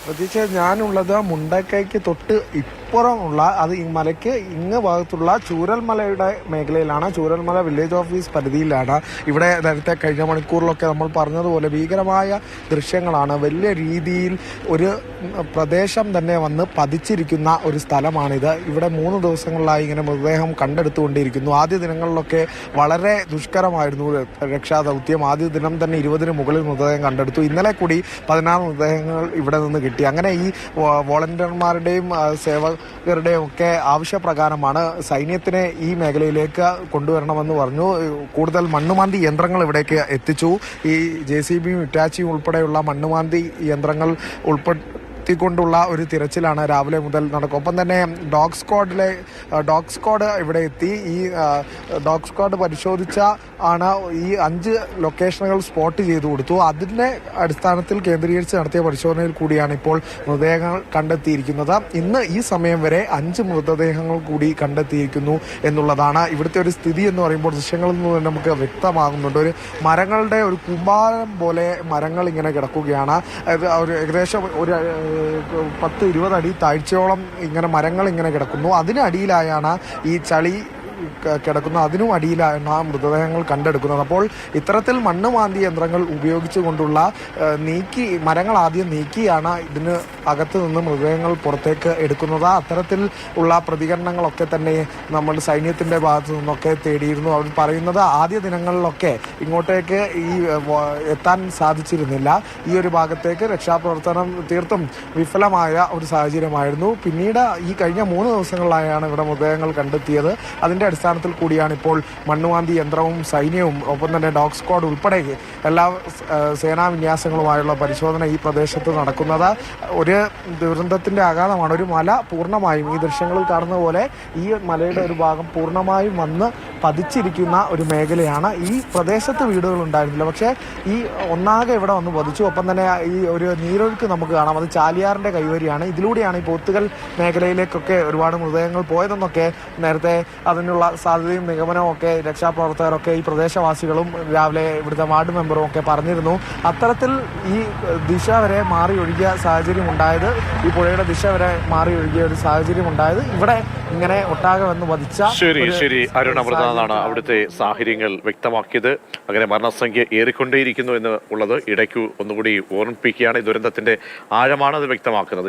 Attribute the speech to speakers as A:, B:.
A: പ്രത്യേകിച്ച് ഞാനുള്ളത് മുണ്ടക്കൈക്ക് തൊട്ട് ഇപ്പുറമുള്ള അത് ഈ മലയ്ക്ക് ഇങ്ങ് ഭാഗത്തുള്ള ചൂരൽമലയുടെ മേഖലയിലാണ്. ചൂരൽമല വില്ലേജ് ഓഫീസ് പരിധിയിലാണ്. ഇവിടെ നേരത്തെ കഴിഞ്ഞ മണിക്കൂറിലൊക്കെ നമ്മൾ പറഞ്ഞതുപോലെ ഭീകരമായ ദൃശ്യങ്ങളാണ്. വലിയ രീതിയിൽ ഒരു പ്രദേശം തന്നെ വന്ന് പതിച്ചിരിക്കുന്ന ഒരു സ്ഥലമാണിത്. ഇവിടെ 3 ദിവസങ്ങളിലായി ഇങ്ങനെ മൃതദേഹം കണ്ടെടുത്തുകൊണ്ടിരിക്കുന്നു. ആദ്യ ദിനങ്ങളിലൊക്കെ വളരെ ദുഷ്കരമായിരുന്നു രക്ഷാദൗത്യം. ആദ്യ ദിനം തന്നെ 20-ന് മുകളിൽ മൃതദേഹം കണ്ടെടുത്തു. ഇന്നലെ കൂടി 16 മൃതദേഹങ്ങൾ ഇവിടെ നിന്ന് കിട്ടി. അങ്ങനെ ഈ വോളണ്ടിയർമാരുടെയും സേവകരുടെയും ഒക്കെ ആവശ്യപ്രകാരമാണ് സൈന്യത്തിനെ ഈ മേഖലയിലേക്ക് കൊണ്ടുവരണമെന്ന് പറഞ്ഞു. കൂടുതൽ മണ്ണുമാന്തി യന്ത്രങ്ങൾ ഇവിടേക്ക് എത്തിച്ചു. ഈ JCB ഇറ്റാച്ചിയും ഉൾപ്പെടെയുള്ള മണ്ണുമാന്തി യന്ത്രങ്ങൾ ത്തിക്കൊണ്ടുള്ള ഒരു തിരച്ചിലാണ് രാവിലെ മുതൽ നടക്കും. ഒപ്പം തന്നെ ഡോഗ് സ്ക്വാഡ് ഇവിടെ എത്തി. ഈ ഡോഗ് സ്ക്വാഡ് പരിശോധിച്ച ആണ് ഈ 5 ലൊക്കേഷനുകൾ സ്പോട്ട് ചെയ്തു കൊടുത്തു. അതിന്റെ അടിസ്ഥാനത്തിൽ കേന്ദ്രീകരിച്ച് നടത്തിയ പരിശോധനയിൽ കൂടിയാണ് ഇപ്പോൾ മൃതദേഹങ്ങൾ കണ്ടെത്തിയിരിക്കുന്നത്. ഇന്ന് ഈ സമയം വരെ 5 മൃതദേഹങ്ങൾ കൂടി കണ്ടെത്തിയിരിക്കുന്നു എന്നുള്ളതാണ് ഇവിടുത്തെ ഒരു സ്ഥിതി എന്ന് പറയുമ്പോൾ ദൃശ്യങ്ങളിൽ നിന്ന് നമുക്ക് വ്യക്തമാകുന്നുണ്ട്. ഒരു മരങ്ങളുടെ ഒരു കൂമ്പാരം പോലെ മരങ്ങൾ ഇങ്ങനെ കിടക്കുകയാണ്. ഏകദേശം ഒരു 10-20 അടി താഴ്ചയോളം ഇങ്ങനെ മരങ്ങൾ ഇങ്ങനെ കിടക്കുന്നു. അതിനടിയിലായാണ് ഈ ചളി കിടക്കുന്ന, അതിനും അടിയിലാണ് മൃതദേഹങ്ങൾ കണ്ടെടുക്കുന്നത്. അപ്പോൾ ഇത്തരത്തിൽ മണ്ണ് മാന്തി യന്ത്രങ്ങൾ ഉപയോഗിച്ചുകൊണ്ടുള്ള മരങ്ങൾ ആദ്യം നീക്കിയാണ് ഇതിന് അകത്ത് നിന്ന് മൃതദേഹങ്ങൾ പുറത്തേക്ക് എടുക്കുന്നത്. അത്തരത്തിൽ ഉള്ള പ്രതികരണങ്ങളൊക്കെ തന്നെ നമ്മൾ സൈന്യത്തിന്റെ ഭാഗത്തു നിന്നൊക്കെ തേടിയിരുന്നു. അവർ പറയുന്നത് ആദ്യ ദിനങ്ങളിലൊക്കെ ഇങ്ങോട്ടേക്ക് എത്താൻ സാധിച്ചിരുന്നില്ല. ഈ ഒരു ഭാഗത്തേക്ക് രക്ഷാപ്രവർത്തനം തീർത്തും വിഫലമായ ഒരു സാഹചര്യമായിരുന്നു. പിന്നീട് ഈ കഴിഞ്ഞ 3 ദിവസങ്ങളിലായാണ് ഇവിടെ മൃതദേഹങ്ങൾ കണ്ടെത്തിയത്. അതിന്റെ അടിസ്ഥാനത്തിൽ കൂടിയാണ് ഇപ്പോൾ മണ്ണുമാന്തി യന്ത്രവും സൈന്യവും ഒപ്പം തന്നെ ഡോഗ് സ്ക്വാഡ് ഉൾപ്പെടെ എല്ലാ സേനാ വിന്യാസങ്ങളുമായുള്ള പരിശോധന ഈ പ്രദേശത്ത് നടക്കുന്നത്. ഒരു ദുരന്തത്തിന്റെ ആഘാതമാണ്. ഒരു മല പൂർണ്ണമായും ഈ ദൃശ്യങ്ങളിൽ കാണുന്ന പോലെ ഈ മലയുടെ ഒരു ഭാഗം പൂർണ്ണമായും വന്ന് പതിച്ചിരിക്കുന്ന ഒരു മേഖലയാണ്. ഈ പ്രദേശത്ത് വീടുകൾ ഉണ്ടായിരുന്നില്ല, പക്ഷേ ഈ ഒന്നാകെ ഇവിടെ വന്ന് പതിച്ചു. ഒപ്പം തന്നെ ഈ ഒരു നീരൊഴുക്ക് നമുക്ക് കാണാം. അത് ചാലിയാറിന്റെ കൈവരിയാണ്. ഇതിലൂടെയാണ് ഈ പോത്തുകൽ മേഖലയിലേക്കൊക്കെ ഒരുപാട് മൃതദേഹങ്ങൾ പോയതെന്നൊക്കെ നേരത്തെ അതിനുള്ള സാധ്യതയും നിഗമനവും ഒക്കെ രക്ഷാപ്രവർത്തകരൊക്കെ ഈ പ്രദേശവാസികളും രാവിലെ ഇവിടുത്തെ വാർഡ് മെമ്പറും ഒക്കെ പറഞ്ഞിരുന്നു. അത്തരത്തിൽ ഈ ദിശ വരെ മാറി ഒഴുകിയ സാഹചര്യം ഉണ്ടായത്, ഈ പുഴയുടെ ദിശ വരെ മാറി ഒഴുകിയ ഒരു സാഹചര്യം ഉണ്ടായത് ഇവിടെ ഇങ്ങനെ ഒട്ടാകെ വന്ന് വധിച്ച.
B: ശരി അരുൺ അമൃതനാഥാണ് അവിടുത്തെ സാഹചര്യങ്ങൾ വ്യക്തമാക്കിയത്. അങ്ങനെ മരണസംഖ്യ ഏറിക്കൊണ്ടേയിരിക്കുന്നു എന്ന് ഉള്ളത് ഇടയ്ക്ക് ഒന്നുകൂടി ഓർമ്മിപ്പിക്കുകയാണ്. ഈ ദുരന്തത്തിന്റെ ആഴമാണ് അത് വ്യക്തമാക്കുന്നത്.